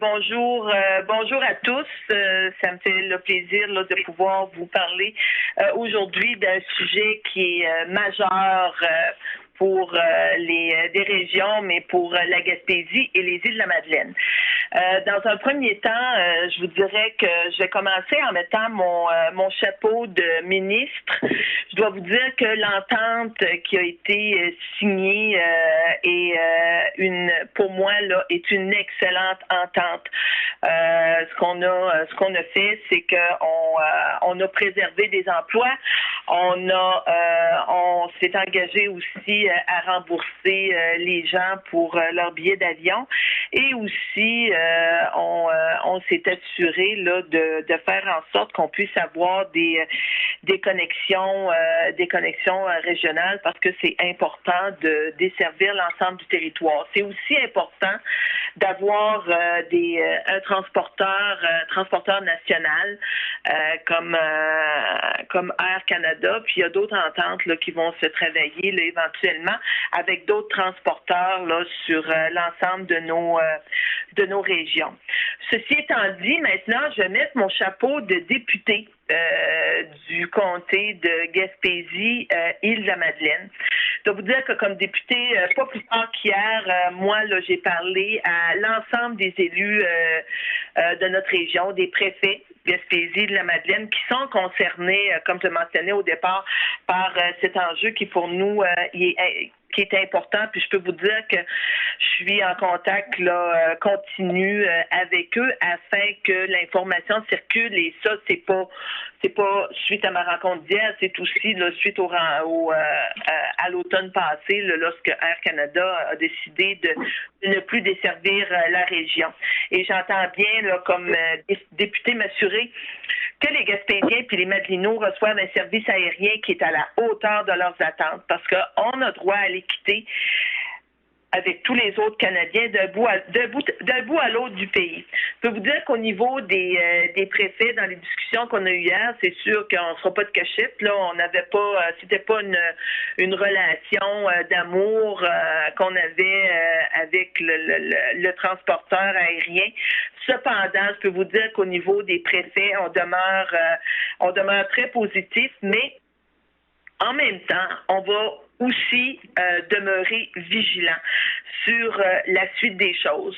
bonjour à tous. Ça me fait le plaisir là, de pouvoir vous parler aujourd'hui d'un sujet qui est majeur pour des régions, mais pour la Gaspésie et les îles de la Madeleine. Dans un premier temps, je vous dirais que je vais commencer en mettant mon chapeau de ministre. Je dois vous dire que l'entente qui a été signée pour moi là, est une excellente entente. Ce qu'on a fait, c'est qu'on a préservé des emplois. On s'est engagé aussi à rembourser les gens pour leurs billets d'avion et aussi on s'est assuré là de faire en sorte qu'on puisse avoir des connexions régionales parce que c'est important de desservir l'ensemble du territoire. C'est aussi important d'avoir un transporteur national comme Air Canada, puis il y a d'autres ententes là, qui vont se travailler là, éventuellement avec d'autres transporteurs là, sur l'ensemble de nos régions. Ceci étant dit, maintenant, je vais mettre mon chapeau de député du comté de Gaspésie, Île-de-la-Madeleine. Je dois vous dire que comme député, pas plus tard qu'hier, moi, là, j'ai parlé à l'ensemble des élus de notre région, des préfets Gaspésie, de la Madeleine, qui sont concernés, comme je mentionnais au départ, par cet enjeu qui pour nous qui est important. Puis je peux vous dire que je suis en contact là continu avec eux afin que l'information circule. Et ça, c'est pas suite à ma rencontre d'hier, c'est aussi là, suite à l'automne passé, là, lorsque Air Canada a décidé de ne plus desservir la région. Et j'entends bien là, comme député m'assurer que les Gaspésiens et les Madelinots reçoivent un service aérien qui est à la hauteur de leurs attentes parce qu'on a droit à l'équité avec tous les autres Canadiens d'un bout à l'autre du pays. Je peux vous dire qu'au niveau des préfets, dans les discussions qu'on a eues hier, c'est sûr qu'on ne sera pas de cachette. Là, on n'avait pas, c'était pas une relation d'amour qu'on avait avec le transporteur aérien. Cependant, je peux vous dire qu'au niveau des préfets, on demeure très positif, mais en même temps, on va aussi demeurer vigilant sur la suite des choses.